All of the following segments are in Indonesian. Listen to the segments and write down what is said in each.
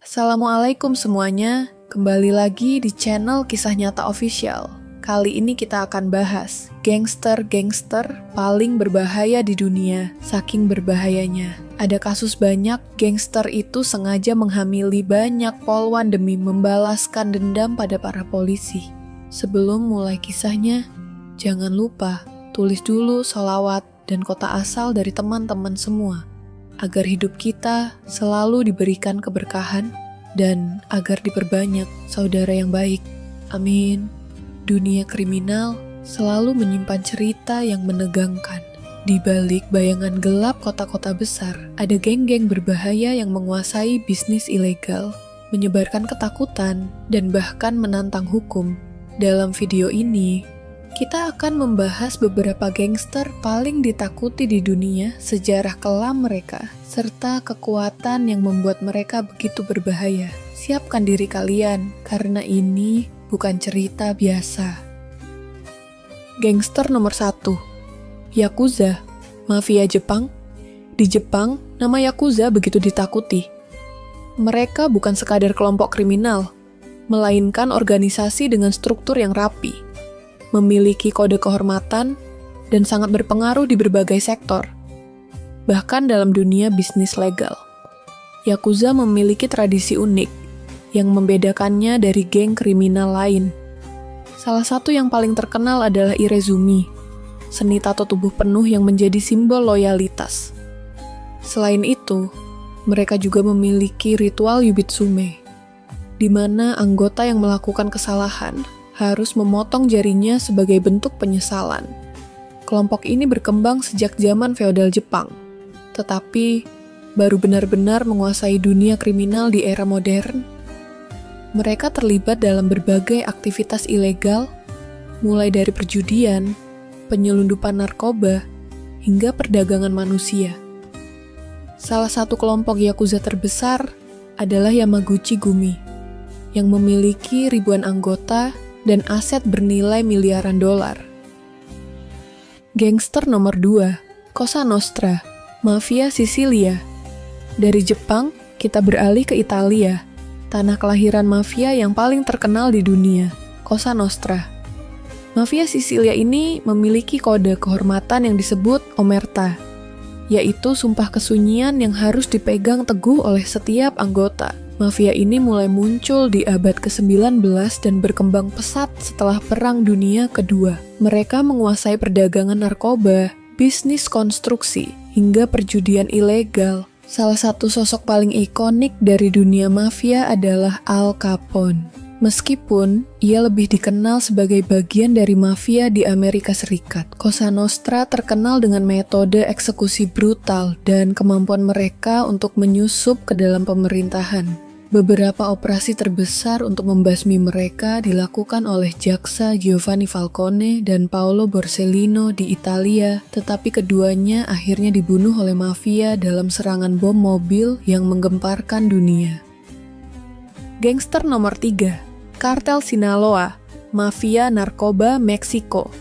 Assalamualaikum semuanya, kembali lagi di channel Kisah Nyata Official. Kali ini kita akan bahas gangster-gangster paling berbahaya di dunia, saking berbahayanya. Ada kasus banyak gangster itu sengaja menghamili banyak polwan demi membalaskan dendam pada para polisi. Sebelum mulai kisahnya, jangan lupa tulis dulu sholawat dan kota asal dari teman-teman semua, agar hidup kita selalu diberikan keberkahan dan agar diperbanyak saudara yang baik. Amin. Dunia kriminal selalu menyimpan cerita yang menegangkan. Di balik bayangan gelap kota-kota besar, ada geng-geng berbahaya yang menguasai bisnis ilegal, menyebarkan ketakutan, dan bahkan menantang hukum. Dalam video ini, kita akan membahas beberapa gangster paling ditakuti di dunia, sejarah kelam mereka, serta kekuatan yang membuat mereka begitu berbahaya. Siapkan diri kalian, karena ini bukan cerita biasa. Gangster nomor 1, Yakuza, mafia Jepang. Di Jepang, nama Yakuza begitu ditakuti. Mereka bukan sekadar kelompok kriminal, melainkan organisasi dengan struktur yang rapi, memiliki kode kehormatan, dan sangat berpengaruh di berbagai sektor. Bahkan dalam dunia bisnis legal, Yakuza memiliki tradisi unik yang membedakannya dari geng kriminal lain. Salah satu yang paling terkenal adalah irezumi, seni tato tubuh penuh yang menjadi simbol loyalitas. Selain itu, mereka juga memiliki ritual yubitsume, di mana anggota yang melakukan kesalahan harus memotong jarinya sebagai bentuk penyesalan. Kelompok ini berkembang sejak zaman feodal Jepang, tetapi baru benar-benar menguasai dunia kriminal di era modern. Mereka terlibat dalam berbagai aktivitas ilegal, mulai dari perjudian, penyelundupan narkoba, hingga perdagangan manusia. Salah satu kelompok Yakuza terbesar adalah Yamaguchi Gumi, yang memiliki ribuan anggota dan aset bernilai miliaran dolar. Gangster nomor 2, Cosa Nostra, mafia Sisilia. Dari Jepang, kita beralih ke Italia, tanah kelahiran mafia yang paling terkenal di dunia, Cosa Nostra. Mafia Sisilia ini memiliki kode kehormatan yang disebut omerta, yaitu sumpah kesunyian yang harus dipegang teguh oleh setiap anggota. Mafia ini mulai muncul di abad ke-19 dan berkembang pesat setelah Perang Dunia Kedua. Mereka menguasai perdagangan narkoba, bisnis konstruksi, hingga perjudian ilegal. Salah satu sosok paling ikonik dari dunia mafia adalah Al Capone. Meskipun ia lebih dikenal sebagai bagian dari mafia di Amerika Serikat, Cosa Nostra terkenal dengan metode eksekusi brutal dan kemampuan mereka untuk menyusup ke dalam pemerintahan. Beberapa operasi terbesar untuk membasmi mereka dilakukan oleh jaksa Giovanni Falcone dan Paolo Borsellino di Italia, tetapi keduanya akhirnya dibunuh oleh mafia dalam serangan bom mobil yang menggemparkan dunia. Gangster nomor 3, Kartel Sinaloa, mafia narkoba Meksiko.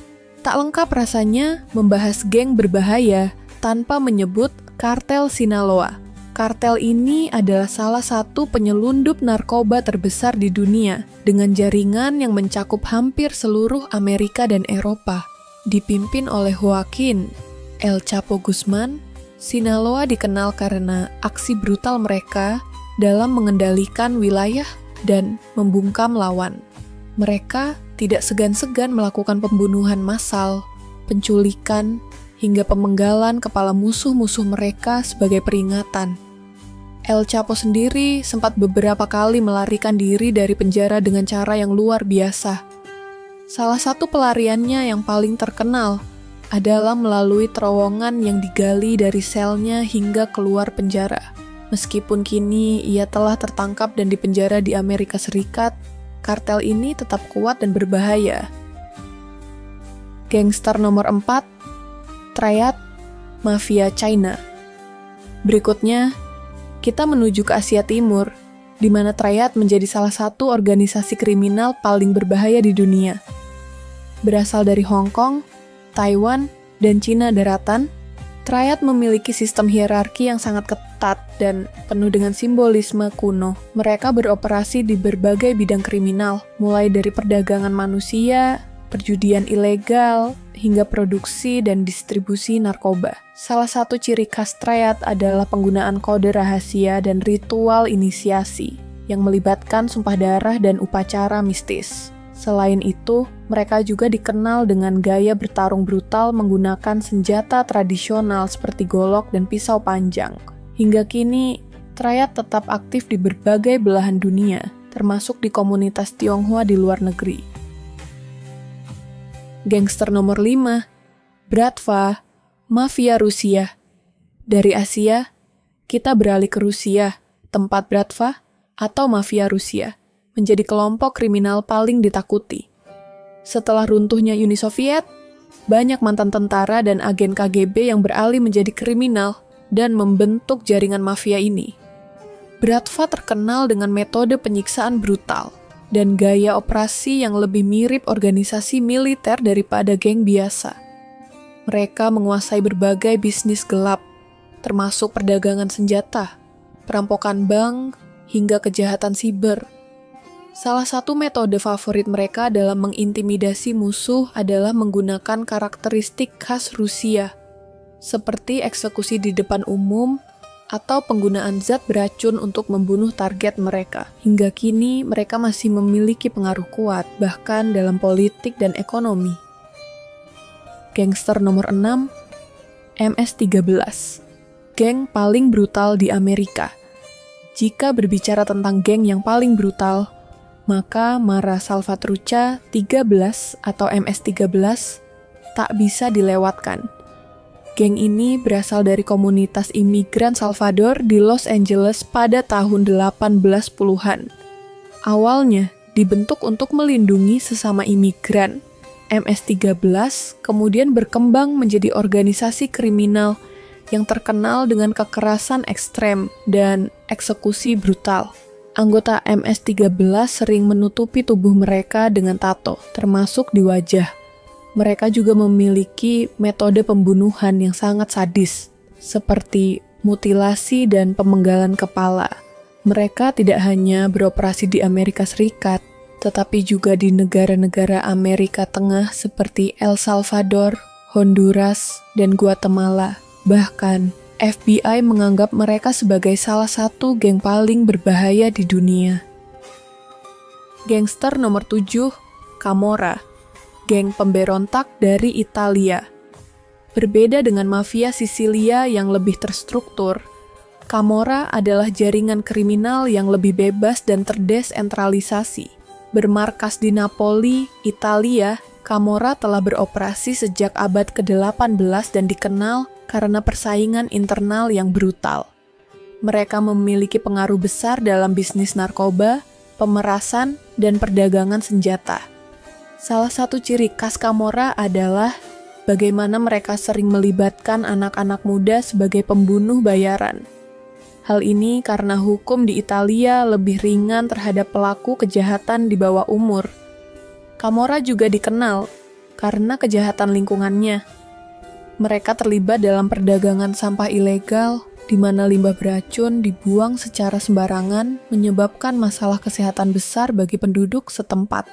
Tak lengkap rasanya membahas geng berbahaya tanpa menyebut Kartel Sinaloa. Kartel ini adalah salah satu penyelundup narkoba terbesar di dunia, dengan jaringan yang mencakup hampir seluruh Amerika dan Eropa. Dipimpin oleh Joaquin El Chapo Guzman, Sinaloa dikenal karena aksi brutal mereka dalam mengendalikan wilayah dan membungkam lawan. Mereka tidak segan-segan melakukan pembunuhan massal, penculikan, hingga pemenggalan kepala musuh-musuh mereka sebagai peringatan. El Chapo sendiri sempat beberapa kali melarikan diri dari penjara dengan cara yang luar biasa. Salah satu pelariannya yang paling terkenal adalah melalui terowongan yang digali dari selnya hingga keluar penjara. Meskipun kini ia telah tertangkap dan dipenjara di Amerika Serikat, kartel ini tetap kuat dan berbahaya. Gangster nomor 4, Triad, mafia China. Berikutnya, kita menuju ke Asia Timur, di mana Triad menjadi salah satu organisasi kriminal paling berbahaya di dunia. Berasal dari Hong Kong, Taiwan, dan Cina daratan, Triad memiliki sistem hierarki yang sangat ketat dan penuh dengan simbolisme kuno. Mereka beroperasi di berbagai bidang kriminal, mulai dari perdagangan manusia, perjudian ilegal, hingga produksi dan distribusi narkoba. Salah satu ciri khas Triad adalah penggunaan kode rahasia dan ritual inisiasi yang melibatkan sumpah darah dan upacara mistis. Selain itu, mereka juga dikenal dengan gaya bertarung brutal menggunakan senjata tradisional seperti golok dan pisau panjang. Hingga kini, Triad tetap aktif di berbagai belahan dunia, termasuk di komunitas Tionghoa di luar negeri. Gangster nomor 5, Bratva, Mafia Rusia. Dari Asia, kita beralih ke Rusia, tempat Bratva atau Mafia Rusia menjadi kelompok kriminal paling ditakuti. Setelah runtuhnya Uni Soviet, banyak mantan tentara dan agen KGB yang beralih menjadi kriminal dan membentuk jaringan mafia ini. Bratva terkenal dengan metode penyiksaan brutal dan gaya operasi yang lebih mirip organisasi militer daripada geng biasa. Mereka menguasai berbagai bisnis gelap, termasuk perdagangan senjata, perampokan bank, hingga kejahatan siber. Salah satu metode favorit mereka dalam mengintimidasi musuh adalah menggunakan karakteristik khas Rusia, seperti eksekusi di depan umum atau penggunaan zat beracun untuk membunuh target mereka. Hingga kini, mereka masih memiliki pengaruh kuat, bahkan dalam politik dan ekonomi. Gangster nomor 6, MS-13, geng paling brutal di Amerika. Jika berbicara tentang geng yang paling brutal, maka Mara Salvatrucha 13 atau MS-13 tak bisa dilewatkan. Geng ini berasal dari komunitas imigran Salvador di Los Angeles pada tahun 1810-an. Awalnya dibentuk untuk melindungi sesama imigran. MS-13 kemudian berkembang menjadi organisasi kriminal yang terkenal dengan kekerasan ekstrem dan eksekusi brutal. Anggota MS-13 sering menutupi tubuh mereka dengan tato, termasuk di wajah. Mereka juga memiliki metode pembunuhan yang sangat sadis, seperti mutilasi dan pemenggalan kepala. Mereka tidak hanya beroperasi di Amerika Serikat, tetapi juga di negara-negara Amerika Tengah seperti El Salvador, Honduras, dan Guatemala. Bahkan, FBI menganggap mereka sebagai salah satu geng paling berbahaya di dunia. Gangster nomor 7, Camorra, geng pemberontak dari Italia. Berbeda dengan mafia Sisilia yang lebih terstruktur, Camorra adalah jaringan kriminal yang lebih bebas dan terdesentralisasi. Bermarkas di Napoli, Italia, Camorra telah beroperasi sejak abad ke-18 dan dikenal karena persaingan internal yang brutal. Mereka memiliki pengaruh besar dalam bisnis narkoba, pemerasan, dan perdagangan senjata. Salah satu ciri khas Camorra adalah bagaimana mereka sering melibatkan anak-anak muda sebagai pembunuh bayaran. Hal ini karena hukum di Italia lebih ringan terhadap pelaku kejahatan di bawah umur. Camorra juga dikenal karena kejahatan lingkungannya. Mereka terlibat dalam perdagangan sampah ilegal, di mana limbah beracun dibuang secara sembarangan, menyebabkan masalah kesehatan besar bagi penduduk setempat.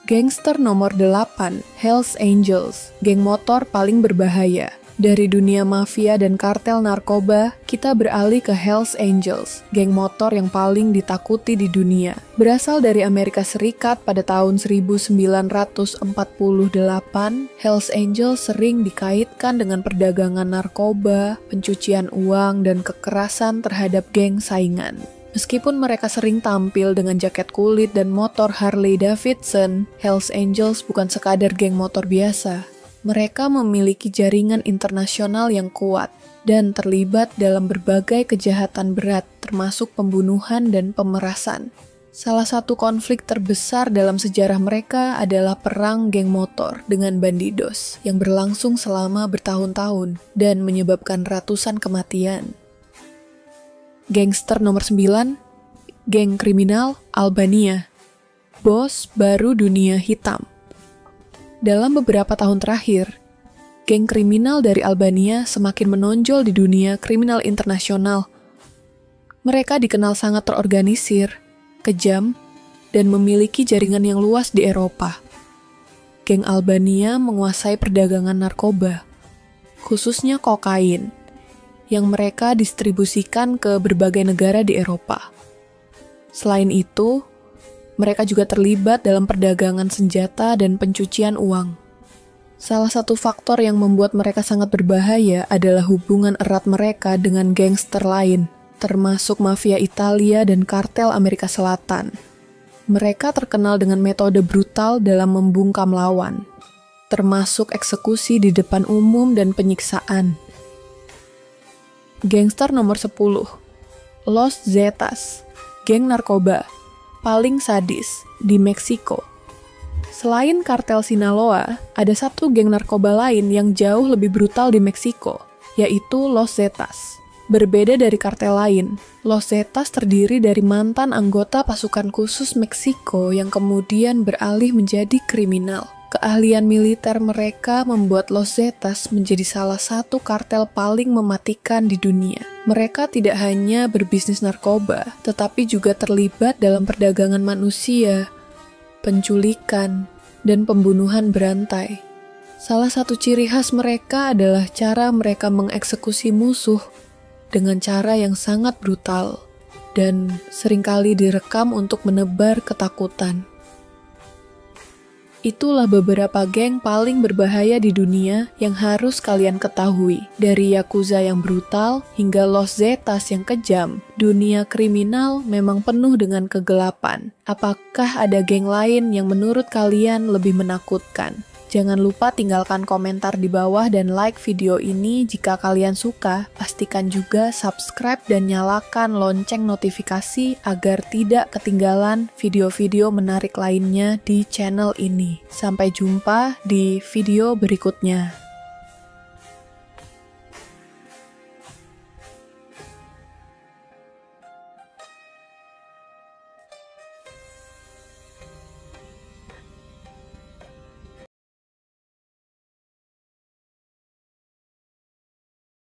Gangster nomor 8, Hells Angels, geng motor paling berbahaya. Dari dunia mafia dan kartel narkoba, kita beralih ke Hells Angels, geng motor yang paling ditakuti di dunia. Berasal dari Amerika Serikat pada tahun 1948, Hells Angels sering dikaitkan dengan perdagangan narkoba, pencucian uang, dan kekerasan terhadap geng saingan. Meskipun mereka sering tampil dengan jaket kulit dan motor Harley Davidson, Hells Angels bukan sekadar geng motor biasa. Mereka memiliki jaringan internasional yang kuat dan terlibat dalam berbagai kejahatan berat, termasuk pembunuhan dan pemerasan. Salah satu konflik terbesar dalam sejarah mereka adalah perang geng motor dengan bandidos yang berlangsung selama bertahun-tahun dan menyebabkan ratusan kematian. Gangster nomor 9, geng kriminal Albania, bos baru dunia hitam. Dalam beberapa tahun terakhir, geng kriminal dari Albania semakin menonjol di dunia kriminal internasional. Mereka dikenal sangat terorganisir, kejam, dan memiliki jaringan yang luas di Eropa. Geng Albania menguasai perdagangan narkoba, khususnya kokain, yang mereka distribusikan ke berbagai negara di Eropa. Selain itu, mereka juga terlibat dalam perdagangan senjata dan pencucian uang. Salah satu faktor yang membuat mereka sangat berbahaya adalah hubungan erat mereka dengan gangster lain, termasuk mafia Italia dan kartel Amerika Selatan. Mereka terkenal dengan metode brutal dalam membungkam lawan, termasuk eksekusi di depan umum dan penyiksaan. Gangster nomor 10, Los Zetas, geng narkoba paling sadis di Meksiko. Selain kartel Sinaloa, ada satu geng narkoba lain yang jauh lebih brutal di Meksiko, yaitu Los Zetas. Berbeda dari kartel lain, Los Zetas terdiri dari mantan anggota pasukan khusus Meksiko yang kemudian beralih menjadi kriminal. Keahlian militer mereka membuat Los Zetas menjadi salah satu kartel paling mematikan di dunia. Mereka tidak hanya berbisnis narkoba, tetapi juga terlibat dalam perdagangan manusia, penculikan, dan pembunuhan berantai. Salah satu ciri khas mereka adalah cara mereka mengeksekusi musuh dengan cara yang sangat brutal dan seringkali direkam untuk menebar ketakutan. Itulah beberapa geng paling berbahaya di dunia yang harus kalian ketahui. Dari Yakuza yang brutal hingga Los Zetas yang kejam, dunia kriminal memang penuh dengan kegelapan. Apakah ada geng lain yang menurut kalian lebih menakutkan? Jangan lupa tinggalkan komentar di bawah dan like video ini jika kalian suka. Pastikan juga subscribe dan nyalakan lonceng notifikasi agar tidak ketinggalan video-video menarik lainnya di channel ini. Sampai jumpa di video berikutnya.